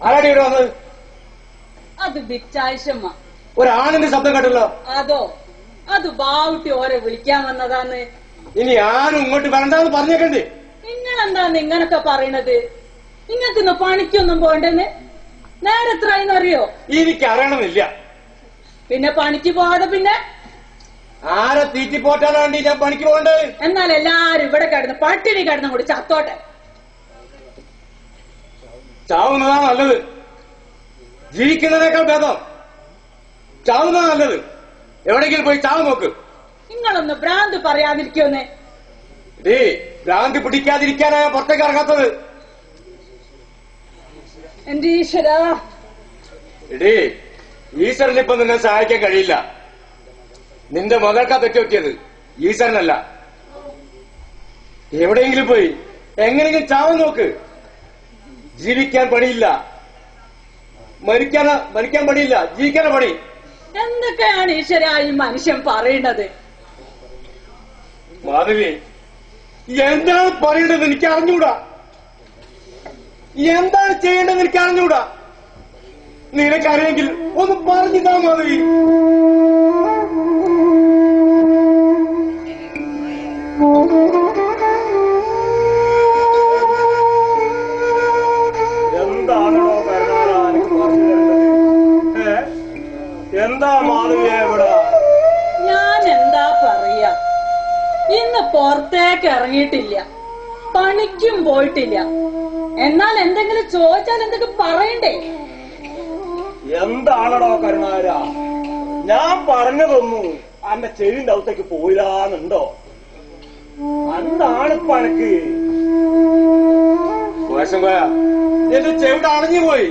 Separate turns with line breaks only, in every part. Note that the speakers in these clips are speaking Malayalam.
ആരാടി ഇവിടെ വന്നത്?
അത് ബിച്ചായിഷമ്മ.
ഒരാണിന്റെ ശബ്ദം കേട്ടല്ലോ.
അതോ അത് ബാവുട്ടി ഓരെ വിളിക്കാൻ വന്നതാന്ന്.
ഇനി ആരും ഇങ്ങോട്ട് വരണ്ടാന്ന് പറഞ്ഞേക്കണ്ടേ?
നിങ്ങളെന്താന്ന് ഇങ്ങനൊക്കെ പറയണത്? നിങ്ങൾക്കിന്ന് പണിക്കൊന്നും പോണ്ടെന്ന് നേരെ എത്രയെന്നറിയോ?
എനിക്ക് അറിയണമെന്നില്ല.
പിന്നെ പണിക്ക് പോവാതെ പിന്നെ
ആരെ തീറ്റി പോറ്റാൻ വേണ്ടി ഞാൻ പണിക്ക് പോകേണ്ടത്?
എന്നാൽ എല്ലാരും ഇവിടെ കിടന്ന് പട്ടിണി കിടന്നും കൂടി ചത്തോട്ടെ.
ചാവുന്നതാണ് നല്ലത്. ജീവിക്കുന്നതിനേക്കാൾ ഭേദം ചാവുന്നതാണ് നല്ലത്. എവിടെയെങ്കിലും പോയി ചാവ് നോക്ക്.
നിങ്ങളൊന്ന് ഭ്രാന്ത് പറയാതിരിക്കുമെന്നേ.
ഭ്രാന്തി പിടിക്കാതിരിക്കാനാ പുറത്തേക്ക് ഇറങ്ങാത്തത്.
എന്റെ ഈശ്വരാ,
ഈശ്വരനിപ്പൊ നിന്നെ സഹായിക്കാൻ കഴിയില്ല. നിന്റെ മകൾക്കാ തെറ്റുപറ്റിയത്, ഈശ്വരനല്ല. എവിടെയെങ്കിലും പോയി എങ്ങനെയെങ്കിലും ചാവ് നോക്ക്. ജീവിക്കാൻ പണിയില്ല, മരിക്കാൻ പണിയില്ല, ജീവിക്കാന പണി.
എന്തൊക്കെയാണ് ഈശ്വര ഈ മനുഷ്യൻ പറയണത്?
മാധവി, എന്താണ് പറയേണ്ടത് എനിക്ക് അറിഞ്ഞൂടാ. എന്താണ് ചെയ്യേണ്ടത് എനിക്ക് അറിഞ്ഞൂടാ. നിനക്കറിയെങ്കിൽ ഒന്ന് പറഞ്ഞിതാ മാധവി. എന്താണോ കരുണാരാ എനിക്ക് പറഞ്ഞു തരുന്നത്? എന്താ മാധവിയെ ഇവിടെ?
ഞാൻ എന്താ പറയാ, ഇന്ന് പുറത്തേക്ക് ഇറങ്ങിയിട്ടില്ല, പണിക്കും പോയിട്ടില്ല. എന്നാൽ എന്തെങ്കിലും ചോദിച്ചാൽ എന്തൊക്കെ പറയണ്ടേ?
എന്താണോ കരുണാര, ഞാൻ പറഞ്ഞതൊന്നും അന്റെ ചെവിന്റെ അകത്തേക്ക് പോയില്ലാന്നുണ്ടോ? എന്താണിപ്പ എനക്ക് എന്റെ ചെവിടെ അണഞ്ഞു പോയി.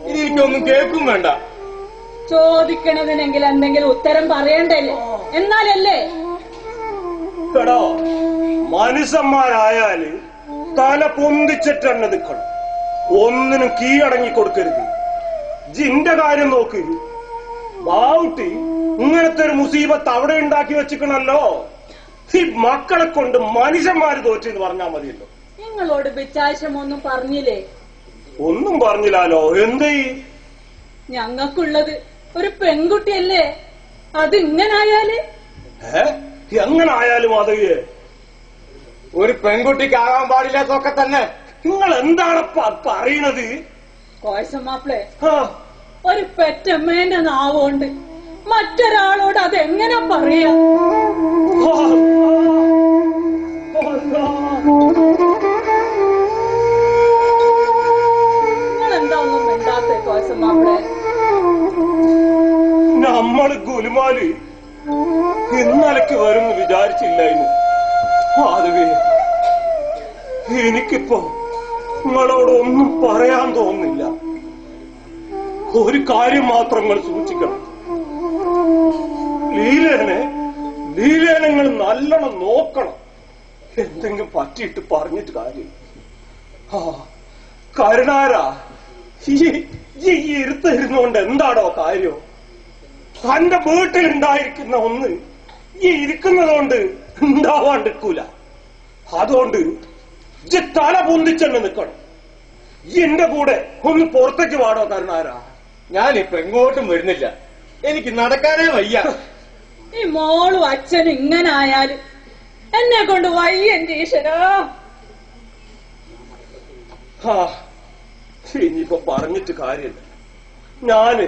ഇനി എനിക്കൊന്നും കേൾക്കും വേണ്ട.
ചോദിക്കണതിനെങ്കിൽ എന്തെങ്കിലും ഉത്തരം പറയണ്ടല്ലേ? എന്നാലല്ലേ?
കേടോ, മനുഷ്യന്മാരായാല് തല പൊന്തിച്ചിട്ടെന്നെ നിൽക്കണം. ഒന്നിനും കീഴടങ്ങി കൊടുക്കരുത്. ജിന്റെ കാര്യം നോക്ക്. ബാവുട്ടി ഇങ്ങനത്തെ ഒരു മുസീബത്ത് അവിടെ ഉണ്ടാക്കി വെച്ചിക്കണല്ലോ. ഈ മക്കളെ കൊണ്ട് മനുഷ്യന്മാര് തോറ്റെന്ന് പറഞ്ഞാ മതിയല്ലോ.
നിങ്ങളോട് ബിച്ചാശം ഒന്നും പറഞ്ഞില്ലേ?
ഒന്നും പറഞ്ഞില്ലാലോ. എന്തേ?
ഞങ്ങൾക്കുള്ളത് ഒരു പെൺകുട്ടിയല്ലേ, അത് ഇങ്ങനായാല്?
എങ്ങനായാലും മാധവിയെ,
ഒരു പെൺകുട്ടിക്ക് ആകാൻ പാടില്ലാത്തൊക്കെ തന്നെ
നിങ്ങൾ എന്താണ് പറയണത്?
കോയസമാപ്പിളെ, ഒരു പെറ്റമ്മേന്റെ നാവുകൊണ്ട് മറ്റൊരാളോട് അതെങ്ങനെ പറയാ? നിങ്ങളെന്താ ഒന്നും മിണ്ടാത്തെ കോയസമാപ്പിളെ?
നമ്മള് ഗുലുമാല് ഇന്നലക്ക് വരുമെന്ന് വിചാരിച്ചില്ലായിരുന്നു. മാധവി, എനിക്കിപ്പോ നിങ്ങളോട് ഒന്നും പറയാൻ തോന്നുന്നില്ല. ഒരു കാര്യം മാത്രം നിങ്ങൾ സൂക്ഷിക്കണം. ലീലേനെ നിങ്ങൾ നല്ലോണം നോക്കണം. എന്തെങ്കിലും പറ്റിയിട്ട് പറഞ്ഞിട്ട് കാര്യം. കരുണാരാ, ഈ ഇരുത്തിരുന്നുകൊണ്ട് എന്താണോ കാര്യം? തന്റെ വീട്ടിലുണ്ടായിരിക്കുന്ന ഒന്ന് ഈ ഇരിക്കുന്നതുകൊണ്ട് ഉണ്ടാവാണ്ടിരിക്കൂല. അതുകൊണ്ട് തല പൊന്തിച്ചെന്നെ നിൽക്കണം. എന്റെ കൂടെ ഒന്ന് പുറത്തേക്ക് പാടോ കരുണാരാ.
ഞാനിപ്പോ എങ്ങോട്ടും വരുന്നില്ല, എനിക്ക് നടക്കാനേ വയ്യ.
ഈ മോളും അച്ഛനും ഇങ്ങനായാല് എന്നെ കൊണ്ട് വയ്യ എന്റെ ഈശ്വരാ.
ഇനിയിപ്പോ പറഞ്ഞിട്ട് കാര്യമില്ല. ഞാന്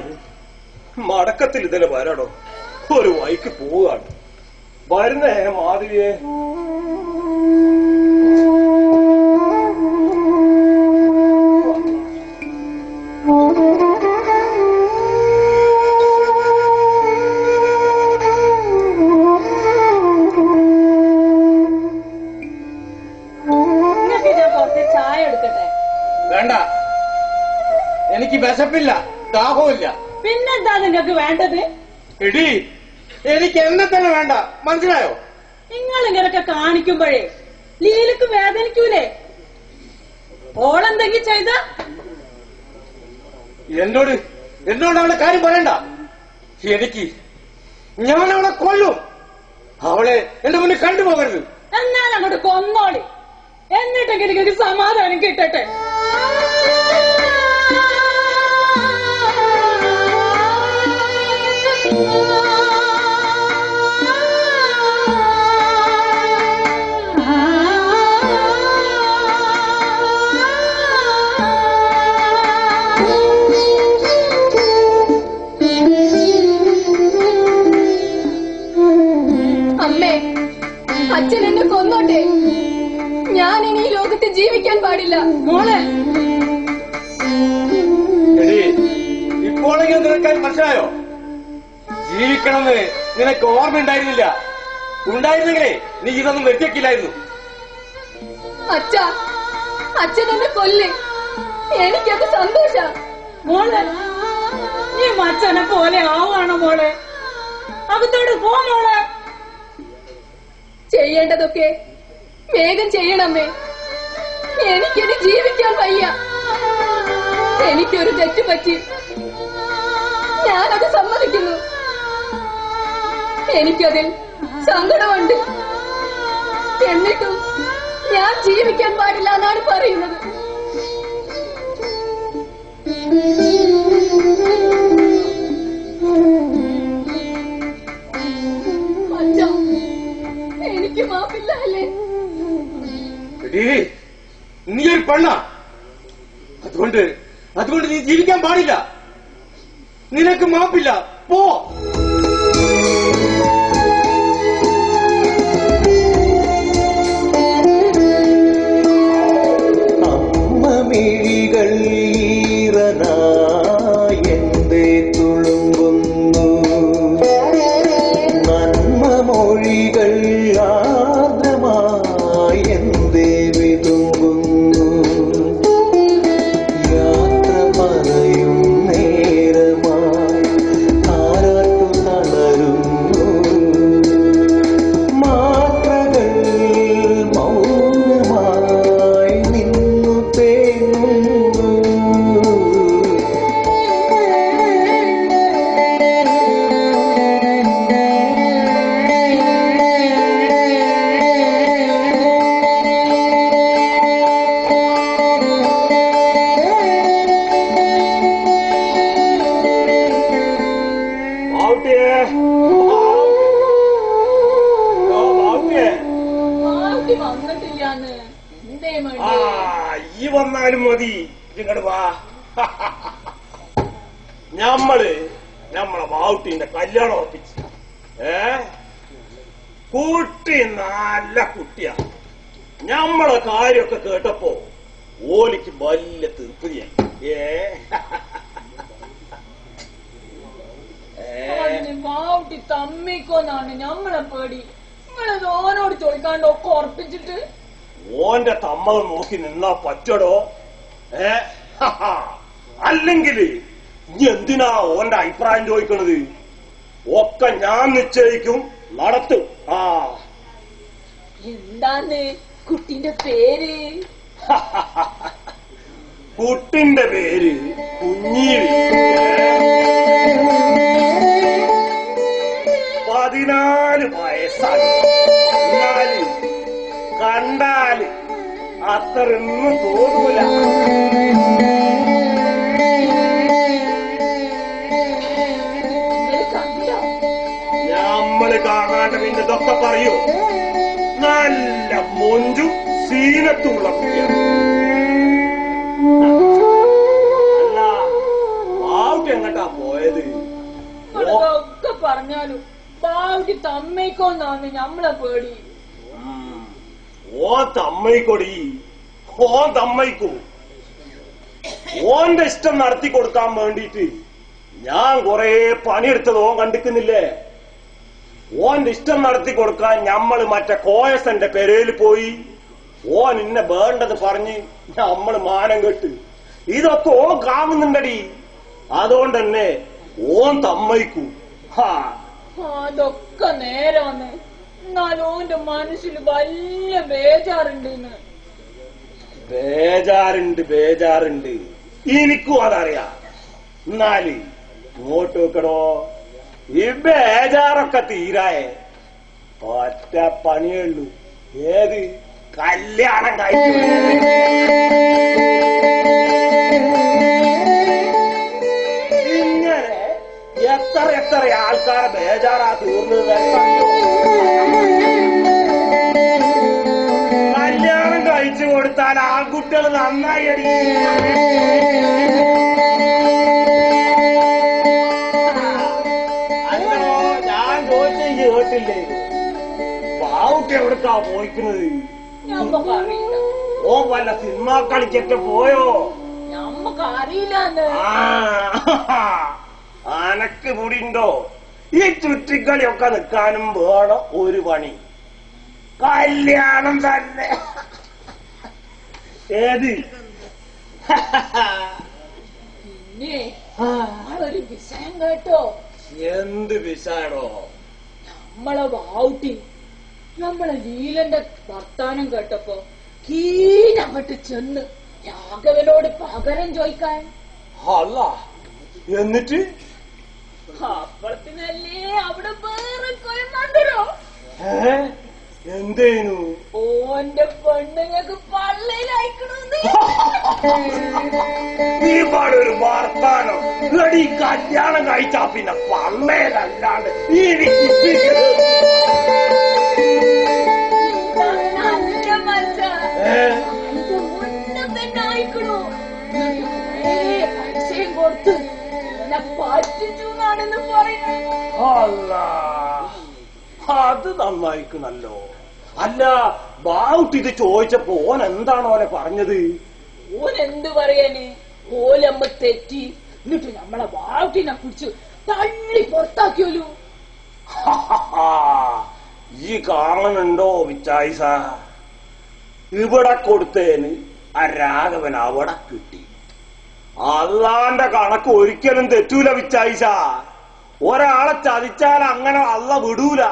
മടക്കത്തിൽ ഇതിലെ വരണോ, ഒരു വൈക്ക് പോവുകയാണ്. വരുന്നേ മാധവിയെ.
ചായ എടുക്കട്ടെ?
വേണ്ട, എനിക്ക് വിശപ്പില്ല, ദാഹവുമില്ല.
പിന്നെന്താ നിങ്ങൾക്ക് വേണ്ടത്?
എടി, എനിക്ക് എന്നെ തന്നെ വേണ്ട, മനസ്സിലായോ?
നിങ്ങൾ ഇങ്ങനൊക്കെ കാണിക്കുമ്പോഴേ ലീലക്ക് വേദനിക്കൂലേ? ഓളെന്തെങ്കിലും ചെയ്ത
എന്നോട് അവളെ കാര്യം പറയണ്ട. എനിക്ക് ഞാൻ അവളെ കൊല്ലും. അവളെ എന്റെ മുന്നിൽ കണ്ടുപോകരുത്.
എന്നാൽ അങ്ങോട്ട് കൊന്നോളി, എന്നിട്ടെങ്കിലും എനിക്ക് സമാധാനം കിട്ടട്ടെ.
അമ്മേ, അച്ഛൻ എന്നെ കൊന്നോട്ടെ, ഞാൻ ഇനി ഈ ലോകത്ത് ജീവിക്കാൻ പാടില്ല.
മോളെ,
ഇപ്പോഴെങ്കിലും നിനക്കാൻ മനസ്സിലായോ? ജീവിക്കണമെന്ന് നിനക്ക് ഓർമ്മയുണ്ടായിരുന്നില്ല. ഉണ്ടായിരുന്നെങ്കിലേ നീ ഇതൊന്നും വെച്ചേക്കില്ലായിരുന്നു.
അച്ഛാ, അച്ഛൻ എന്നെ കൊല്ലേ, എനിക്കത് സന്തോഷ.
മോളെ, നീ മച്ചനെ പോലെ ആവാണോ മോളെ? അകത്തോട് പോ മോളെ.
ചെയ്യേണ്ടതൊക്കെ വേഗം ചെയ്യണമേ. എനിക്കിനി ജീവിക്കാൻ വയ്യ. എനിക്കൊരു തെറ്റ് പറ്റി, ഞാനത് സമ്മതിക്കുന്നു. എനിക്കതിൽ സങ്കടമുണ്ട്. എന്നിട്ടും ഞാൻ ജീവിക്കാൻ പാടില്ല എന്നാണ് പറയുന്നത്. അച്ഛാ, എനിക്ക് മാപ്പില്ല അല്ലേ?
നീ ഒരു പെണ്ണ, അതുകൊണ്ട് നീ ജീവിക്കാൻ പാടില്ല. നിനക്ക് മാപ്പില്ല. പോ.
അമ്മമിഴികൾ ഈറനായെന്തേ തുളുമ്പുന്നു, നന്മ മൊഴികൾ ആർദ്രമായെന്തേ വിതുമ്പുന്നു, യാത്ര പറയും നേരമായി താരാട്ടു തളരുന്നു, മാത്രകൾ മൗനമായി നിന്നു തേങ്ങുന്നു.
വന്നിട്ടില്ലാന്ന് എന്തേ മതി?
ഈ വന്നാലും മതി. ഇങ്ങോട്ട് വാ. നമ്മളെ ബാവുട്ടിന്റെ കല്യാണം ഉറപ്പിച്ചു. കുട്ടി നല്ല കുട്ടിയാ. നമ്മളെ കാര്യമൊക്കെ കേട്ടപ്പോ ഓലിക്ക് വലിയ തീർപ്പതിയായി.
ബാവുട്ടി തമ്മിക്കോന്നാണ് നമ്മളെ പേടി. നിങ്ങളത് ഓനോട് ചോദിക്കാണ്ട് ഒക്കെ ഉറപ്പിച്ചിട്ട്
ഓന്റെ തമ്മ നോക്കി നിന്നാ പറ്റടോ? അല്ലെങ്കില് ഇനി എന്തിനാ ഓന്റെ അഭിപ്രായം ചോദിക്കണത്? ഒക്കെ ഞാൻ നിശ്ചയിക്കും, നടത്തും.
എന്താന്ന് കുട്ടിന്റെ പേര്?
കുട്ടിന്റെ പേര് കുഞ്ഞീവി. 14 വയസ്സായി. എന്നാല് കണ്ടാല് അത്രയൊന്നും തോന്നൂല. നമ്മള് കാണാണ്ട് പിന്നെ ഇതൊക്കെ പറയൂ. നല്ല മൊഞ്ചും സീനത്തുള്ള കുട്ടിയാണ്. അല്ല, ബാവുട്ടി എങ്ങട്ടാ പോയത്?
ഒക്കെ പറഞ്ഞാലും ബാവുട്ടി തമ്മയ്ക്കോന്നാണ് നമ്മളെ പേടി.
ഓൻ തമ്മയിക്കൊടി, ഓൻ തമ്മയിക്കും. ഓന്റെ ഇഷ്ടം നടത്തി കൊടുക്കാൻ വേണ്ടിട്ട് ഞാൻ കൊറേ പണിയെടുത്തത് ഓൻ കണ്ടിക്കുന്നില്ലേ? ഓന്റെ ഇഷ്ടം നടത്തി കൊടുക്കാൻ ഞമ്മള് മറ്റേ കോയസന്റെ പെരയിൽ പോയി. ഓൻ ഇന്നെ വേണ്ടത് പറഞ്ഞ് നമ്മള് മാനം കെട്ട്. ഇതൊക്കെ ഓൻ കാണുന്നുണ്ടടി. അതുകൊണ്ട് തന്നെ ഓൻ തമ്മയിക്കും.
അതൊക്കെ നേരാന്ന്. എന്നാലും ഓന്റെ മനസ്സിൽ വലിയ ബേജാറുണ്ട്.
ബേജാറുണ്ട്. എനിക്കും അതറിയാം. എന്നാല് ഇങ്ങോട്ട് വെക്കടോ. ഈ ബേജാറൊക്കെ തീരായേ ഒറ്റ പണിയുള്ളൂ. ഏത്? കല്യാണം കഴിച്ചു. ഇങ്ങനെ എത്ര ആൾക്കാരെ ബേജാറാ തീർന്നത്. കല്യാണം കഴിച്ചു കൊടുത്താൽ ആൺകുട്ടികൾ നന്നായി അടി. അല്ലോ ഞാൻ ചോദിച്ചു കേട്ടില്ലേ, പാവുട്ടി എവിടക്കാ പോയിക്കുന്നത്?
ഞമ്മക്കറിയില്ല.
ഓ വല്ല സിനിമ കളിച്ചിട്ട് പോയോ?
ഞമ്മക്കറിയില്ല.
അനക്ക് കൂടിണ്ടോ ഈ ചുറ്റിക്കളിയൊക്കെ നിൽക്കാനും വേണം ഒരു പണി, കല്യാണം തന്നെ. ഏത്
പിന്നെ ഒരു വിഷയം കേട്ടോ?
എന്ത് വിഷാണോ?
നമ്മളെ വാവുട്ടി നമ്മളെ ലീലന്റെ വർത്താനം കേട്ടപ്പോ കീഴങ്ങട്ട് ചെന്ന് രാഘവനോട് പകരം ചോദിക്കാൻ.
അല്ല എന്നിട്ട്
അപ്പഴത്തിനല്ലേ അവിടെ വേറെ കൊയമാണ്ടോ?
എന്തേനു?
ഓന്റെ പെണ്ണുങ്ങൾക്ക് പള്ളയിലയക്കണമെന്ന്.
ഈ പാടൊരു വർത്താനം ഈ കല്യാണം കഴിച്ചാ പിന്നെ പള്ളയിലല്ലാണ്ട് ഈ
കൊടുത്ത് പറ്റിച്ചു എന്നാണെന്ന് പറയുന്നത്.
അല്ല അത് നന്നായിക്കണല്ലോ. അല്ല ബാവുട്ടി ഇത് ചോദിച്ചപ്പോ ഓൻ എന്താണ് ഓനെ പറഞ്ഞത്?
ഓൻ എന്ത് പറയാന്? ഓലമ്മ തെറ്റി എന്നിട്ട് നമ്മളെ വാവുട്ടിനെ കുറിച്ച് തള്ളി പുറത്താക്കിയോലു.
ഈ കാണുന്നുണ്ടോ വിച്ചായിസ, ഇവിടെ കൊടുത്തേന് ആ രാഘവൻ അവിടെ കിട്ടി. അള്ളാന്റെ കണക്ക് ഒരിക്കലും തെറ്റൂല വിച്ചായിസ. ഒരാളെ ചതിച്ചാൽ അങ്ങനെ അള്ള വിടൂല.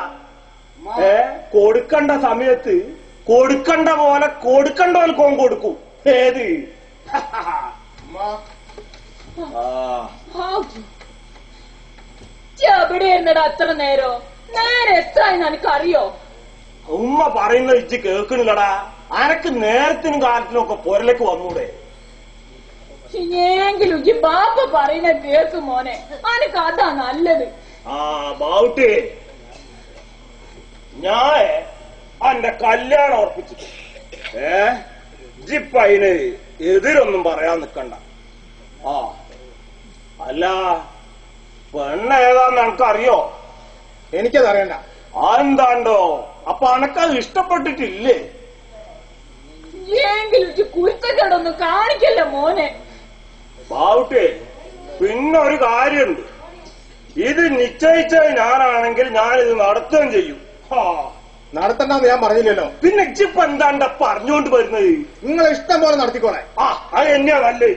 കൊടുക്കണ്ട സമയത്ത് കൊടുക്കണ്ട പോലെ കൊടുക്കണ്ടവർക്ക് ഓൻ കൊടുക്കും. ഏത്
എവിടെയായിരുന്നടാ അത്ര നേരം? നേരെ എത്രയെന്ന് എനിക്കറിയോ?
ഉമ്മ പറയുന്ന ഇജ്ജ് കേൾക്കണില്ലടാ. അനക്ക് നേരത്തിനും കാലത്തിനും ഒക്കെ പൊരലേക്ക് വന്നൂടെ?
ഇനിയെങ്കിലും ഈ ബാപ്പ പറയുന്ന കേക്ക് മോനെ, അനക്ക് അതാ നല്ലത്.
ബാവുട്ടി, ഞാൻ എന്റെ കല്യാണം ഉറപ്പിച്ചിട്ട് ജിപ്പ അതിന് എതിരൊന്നും പറയാൻ നിക്കണ്ട. അല്ല പെണ്ണ് ഏതാന്ന് എനിക്കറിയോ?
എനിക്കത് അറിയണ്ട.
അതെന്താണ്ടോ? അപ്പൊ അനക്കത് ഇഷ്ടപ്പെട്ടിട്ടില്ലേ?
എങ്കിലും കുരുത്തക്കേടൊന്നും കാണിക്കല്ല മോനെ.
ബാവുട്ടി, പിന്നെ ഒരു കാര്യമുണ്ട്. ഇത് നിശ്ചയിച്ചത് ഞാനാണെങ്കിൽ ഞാനിത് നടത്തുകയും ചെയ്യും.
നടത്തണ്ടെന്ന് ഞാൻ പറഞ്ഞില്ലല്ലോ.
പിന്നെ ഇച്ചിപ്പ എന്താണ്ട പറഞ്ഞുകൊണ്ട് വരുന്നത്?
നിങ്ങളെ ഇഷ്ടം പോലെ നടത്തിക്കോളെ.
അത് തന്നെയാ നല്ലേ.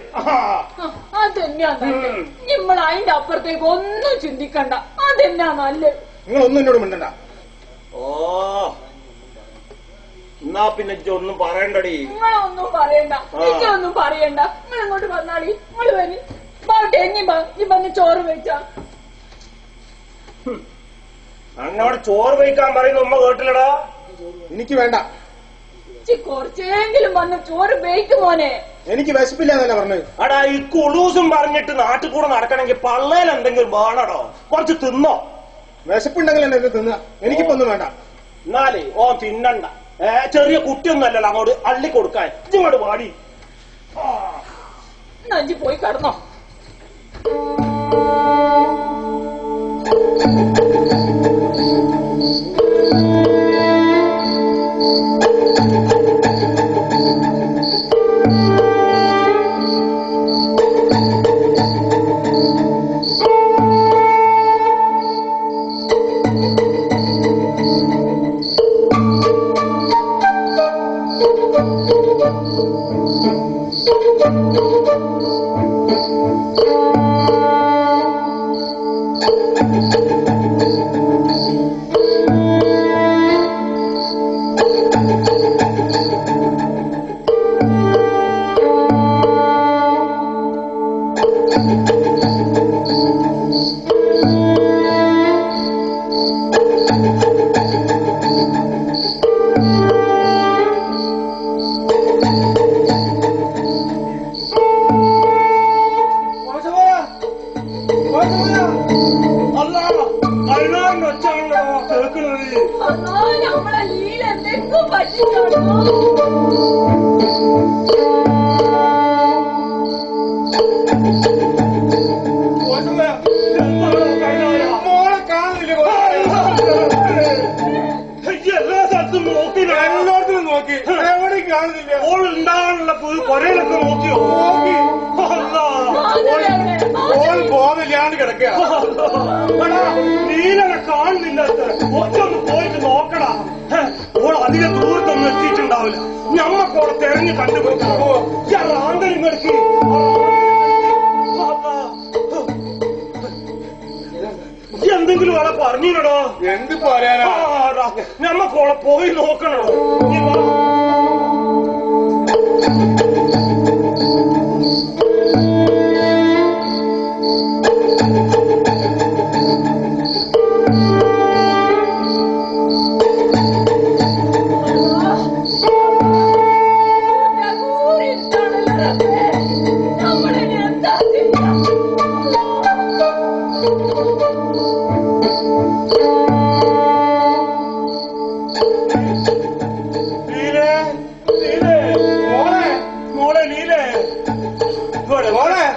അതെന്നാ നല്ലത്. നമ്മൾ അതിന്റെ അപ്പുറത്തേക്ക് ഒന്നും ചിന്തിക്കണ്ട. അതെന്നാ നല്ലത്.
നിങ്ങളൊന്നും എന്നോട് മിണ്ടണ്ട.
എന്നാ പിന്നെ ഒന്നും പറയണ്ടടി.
നിങ്ങളൊന്നും പറയണ്ട, ഒന്നും പറയണ്ട. നിങ്ങൾ ഇങ്ങോട്ട് വന്നാളി. നിങ്ങൾ വരി ബാട്ടെ. ഇനി വന്ന് ചോറ് വെച്ചാ.
എന്നോട് ചോറ് വയ്ക്കാൻ പറയുന്ന ഉമ്മ കേട്ടില്ലടാ.
എനിക്ക് വേണ്ട.
കുറച്ചെങ്കിലും വന്ന് ചോറ് ബേക്ക് മോനെ.
എനിക്ക് വിശപ്പില്ല എന്നല്ല പറഞ്ഞത്.
അടാ ഈ കുളൂസും പറഞ്ഞിട്ട് നാട്ടിൽ കൂടെ നടക്കണമെങ്കിൽ പള്ളയിൽ എന്തെങ്കിലും വേണടോ. കുറച്ച് തിന്നോ.
വിശപ്പുണ്ടെങ്കിൽ എന്നെ തിന്ന. എനിക്കിപ്പോ ഒന്നും വേണ്ട.
എന്നാലേ ഓ തിന്നണ്ട. ചെറിയ കുട്ടിയൊന്നും അല്ലല്ലോ അങ്ങോട്ട് അള്ളി കൊടുക്കാൻ. ഇങ്ങോട്ട് പാടി
നഞ്ചി പോയി കിടന്നോ. നമ്മളെ ലീല എന്തെങ്കിലും പറ്റിക്കാണോ?
മോളെ കാണുന്നില്ല. എല്ലാ സ്ഥലത്തും നോക്കി, എല്ലായിടത്തും നോക്കി, എവിടെയും കാണുന്നില്ല. ഓൾ ഉണ്ടാകാനുള്ള പുരയിലൊക്കെ നോക്കിയോ? നോക്കി. ഓൾ ബോധമില്ലാണ്ട് കിടക്കുക. നീലനെ കാണുന്നില്ല. ഒറ്റൊന്ന് പോയിട്ട് നോക്കടാ. ഓൾ അധികം ദൂരത്തൊന്നും എത്തിയിട്ടുണ്ടാവില്ല. ഞമ്മക്കോളെ തെരഞ്ഞു കണ്ടുപിടിക്കണോ? ആന്തരിങ്ങടുക്കി എന്തെങ്കിലും അവിടെ പറഞ്ഞില്ലടോ? എന്ത് പറയാനാ? ഞമ്മക്കോളെ പോയി നോക്കണോ?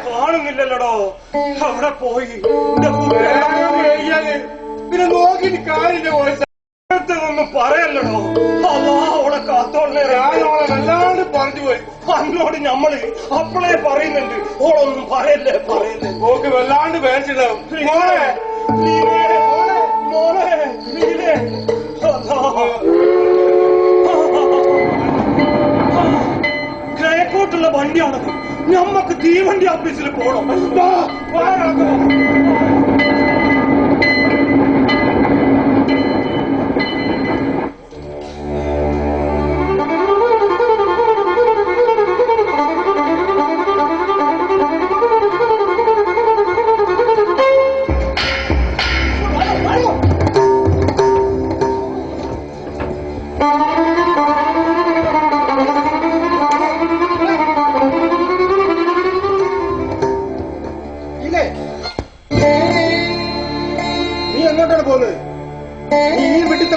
കാണുന്നില്ലല്ലോടോ. അവിടെ പോയി പിന്നെ നോക്കിട്ട് കാര്യമില്ല. ഒന്നും പറയല്ലടോ. അവളെ കാത്തോളെ വല്ലാണ്ട് പറഞ്ഞു പോയി. അന്നോട് ഞമ്മള് അപ്പളേ പറയുന്നുണ്ട് ഓളൊന്നും പറയല്ലേ പറയല്ലേ. ഓക്ക് വല്ലാണ്ട് പേടിച്ചിട്ടാവും. മോളെ മോളെ നീലേ കിഴക്കോട്ടുള്ള വണ്ടിയാണത്. ഞമ്മക്ക് തീവണ്ടി ഓഫീസിൽ പോകണം.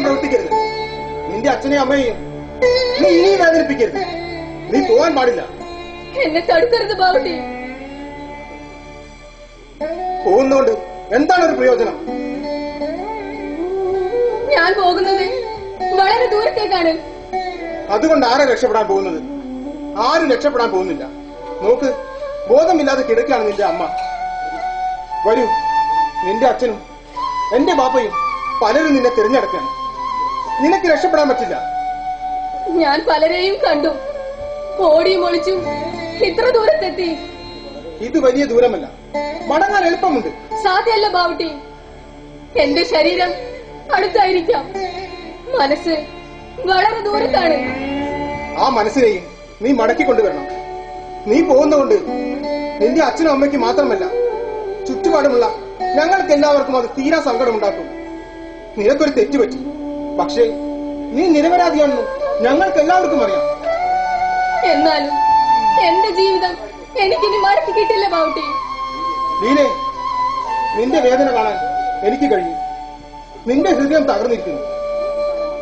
പ്രവർത്തിക്കരുത്. നിന്റെ അച്ഛനെയും അമ്മയെയും നീ ഇനിയും വേദനിപ്പിക്കരുത്. നീ പോകാൻ പാടില്ല.
എന്നെ തടുക്കരുത് ബാവട്ടി.
പോകുന്നോണ്ട് എന്താണ് ഒരു പ്രയോജനം?
ഞാൻ പോകുന്നത് വളരെ ദൂരത്തേക്കാണ്.
അതുകൊണ്ട് ആരാ രക്ഷപ്പെടാൻ പോകുന്നത്? ആരും രക്ഷപ്പെടാൻ പോകുന്നില്ല. നോക്ക്, ബോധമില്ലാതെ കിടക്കുകയാണ് നിന്റെ അമ്മ. വരൂ, നിന്റെ അച്ഛനും എന്റെ ബാപ്പയും പലരും നിന്നെ തിരഞ്ഞെടുക്കാൻ. നിനക്ക് രക്ഷപ്പെടാൻ പറ്റില്ല.
ഞാൻ പലരെയും കണ്ടു, ഓടിയും ഒളിച്ചും ഇത്ര ദൂരത്തെത്തി.
ഇത് വലിയ ദൂരമല്ല, മടങ്ങാൻ എളുപ്പമുണ്ട്.
സാധ്യല്ല ബാവട്ടി. എന്റെ ശരീരം അടുത്തായിരിക്കാം, മനസ്സ് വളരെ ദൂരത്താണ്.
ആ മനസ്സിനെയും നീ മടക്കിക്കൊണ്ടുവരണം. നീ പോകുന്നതുകൊണ്ട് നിന്റെ അച്ഛനും അമ്മയ്ക്ക് മാത്രമല്ല, ചുറ്റുപാടുമുള്ള ഞങ്ങൾക്ക് എല്ലാവർക്കും അത് തീരാ സങ്കടമുണ്ടാക്കും. നിനക്കൊരു തെറ്റുപറ്റി, പക്ഷേ നീ നിരപരാധിയാണെന്ന് ഞങ്ങൾക്ക് എല്ലാവർക്കും അറിയാം.
എന്നാലും എന്റെ ജീവിതം എനിക്കിനി മടക്കി കിട്ടില്ല ബാവട്ടി.
ലീലേ, നിന്റെ വേദന കാണാൻ എനിക്ക് കഴിയും. നിന്റെ ഹൃദയം തകർന്നിരിക്കുന്നു,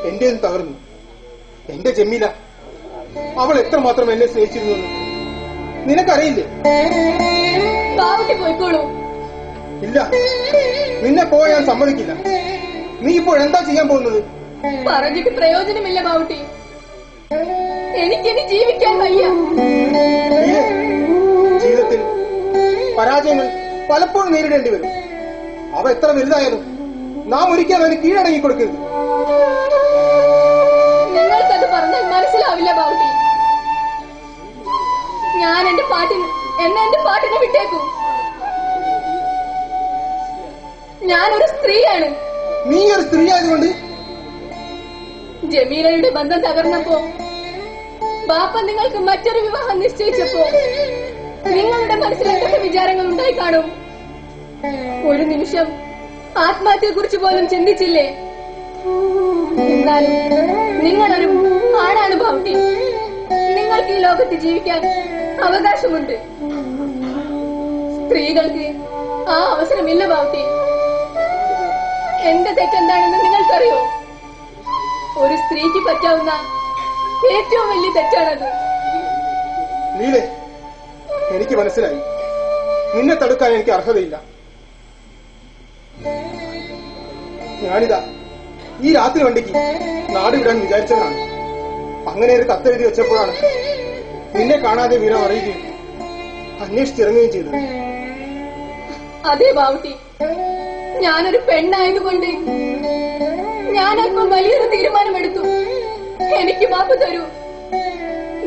എന്റേതും തകർന്നു. എന്റെ ജമീല, അവൾ എത്രമാത്രം എന്നെ സ്നേഹിച്ചിരുന്നു നിനക്കറിയില്ലേ?
ബാവട്ടി പോയിക്കോളൂ.
ഇല്ല, നിന്നെ പോയാൻ സമ്മതിക്കില്ല. നീ ഇപ്പോൾ എന്താ ചെയ്യാൻ പോകുന്നത്?
പറഞ്ഞിട്ട് പ്രയോജനമില്ല ബാവട്ടി. എനിക്കിനി ജീവിക്കാൻ വയ്യ.
ജീവിതത്തിൽ പരാജയങ്ങൾ പലപ്പോഴും നേരിടേണ്ടി വരും. അവ എത്ര വലുതായാലും നാം ഒരിക്കലും അതിന് കീഴടങ്ങി കൊടുക്കരുത്.
നിങ്ങൾക്കത് പറഞ്ഞാൽ മനസ്സിലാവില്ല ബാവട്ടി. ഞാൻ എന്റെ പാട്ടിനെ വിട്ടേക്കും. ഞാനൊരു സ്ത്രീയാണ്.
നീ ഒരു സ്ത്രീ ആയതുകൊണ്ട്
ജമീലയുടെ ബന്ധം തകർന്നപ്പോ, ബാപ്പ നിങ്ങൾക്ക് മറ്റൊരു വിവാഹം നിശ്ചയിച്ചപ്പോ നിങ്ങളുടെ മനസ്സിൽ എന്തൊക്കെ വിചാരങ്ങൾ ഉണ്ടായി കാണും? ഒരു നിമിഷം ആത്മഹത്യയെ കുറിച്ച് പോലും ചിന്തിച്ചില്ലേ? എന്നാലും നിങ്ങളൊരു ആണാണ് ബാവട്ടി. നിങ്ങൾക്ക് ഈ ലോകത്ത് ജീവിക്കാൻ അവകാശമുണ്ട്. സ്ത്രീകൾക്ക് ആ അവസരമില്ല ബാവട്ടി. എന്റെ തെറ്റെന്താണെന്ന് നിങ്ങൾക്കറിയോ? ഒരു സ്ത്രീക്ക് പറ്റാവുന്ന ഏറ്റവും വലിയ തെറ്റാണത്.
നീലേ, എനിക്ക് മനസ്സിലായി. നിന്നെ തടുക്കാൻ എനിക്ക് അർഹതയില്ല. ഞാനിതാ ഈ രാത്രി വണ്ടിക്ക് നാട് വിടാൻ വിചാരിച്ചവനാണ്. അങ്ങനെ ഒരു കത്തെഴുതി വെച്ചപ്പോഴാണ് നിന്നെ കാണാതെ വിവരം അറിയുകയും അന്വേഷിച്ചിറങ്ങുകയും ചെയ്തത്.
അതെ ബാവുട്ടി, ഞാനൊരു പെണ്ണായതുകൊണ്ട് ഞാൻ അല്പം വലിയൊരു തീരുമാനമെടുത്തു. എനിക്ക് മാപ്പ് തരൂ.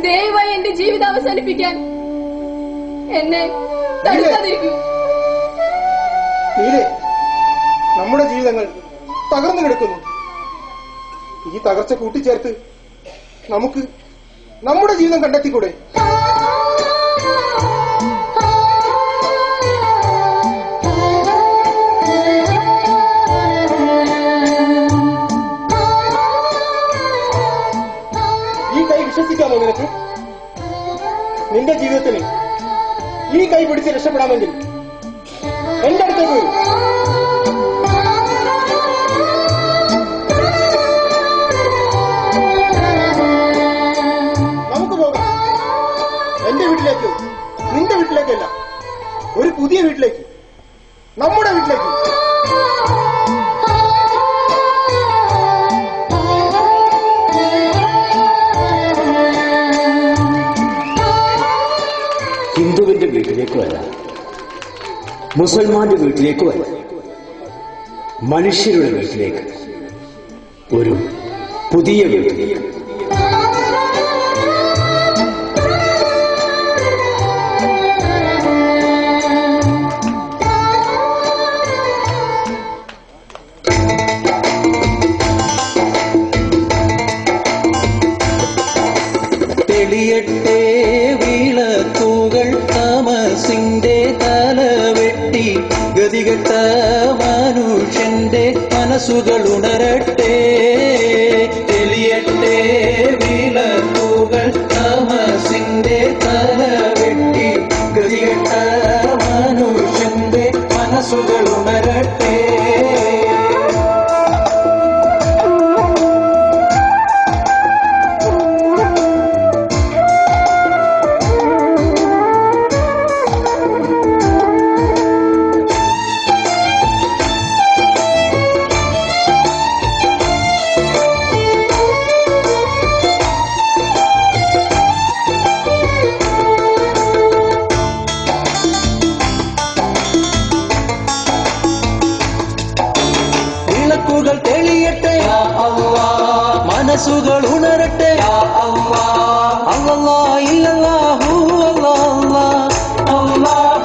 ദയവായി എന്റെ ജീവിതം അവസാനിപ്പിക്കാൻ എന്നെ തടുക്കാതിരിക്കൂ.
നീലേ, നമ്മുടെ ജീവിതങ്ങൾ തകർന്നു കിടക്കുന്നു. ഈ തകർച്ച കൂട്ടിച്ചേർത്ത് നമുക്ക് നമ്മുടെ ജീവിതം കണ്ടെത്തിക്കൂടെ? ഈ കൈ വിശ്വസിക്കാമോ നിനക്ക്? നിന്റെ ജീവിതത്തിന് ഈ കൈ പിടിച്ച് രക്ഷപ്പെടാമെങ്കിൽ എന്റെ അടുത്തേക്ക് വരും. നമുക്ക് പോകാം. എന്റെ വീട്ടിലേക്ക്, നിന്റെ വീട്ടിലേക്കല്ല, ഒരു പുതിയ വീട്ടിലേക്ക്, നമ്മുടെ വീട്ടിലേക്ക്.
ഹിന്ദുവിന്റെ വീട്ടിലേക്കുമല്ല, മുസൽമാന്റെ വീട്ടിലേക്കുമല്ല, മനുഷ്യരുടെ വീട്ടിലേക്ക്, ഒരു പുതിയ വീട്ടിലേക്ക്.
തെളിയട്ടെ വിളക്കുകൾ താമസിന്റെ തലവെട്ടി, ഗതികെട്ട മനുഷ്യന്റെ മനസ്സുകൾ ഉണരട്ടെ. തെളിയട്ടെ വിളക്കുകൾ താമസിന്റെ തലവെട്ടി, ഗതികെട്ട മനുഷ്യന്റെ മനസ്സുകൾ ഉണരട്ടെ. വിളക്കുകൾ തെളിയട്ടെ, മനസ്സുകൾ ഉണരട്ടെ. അല്ലാഹ് ഇല്ലല്ലാഹു അല്ലാഹ് അല്ലാഹ്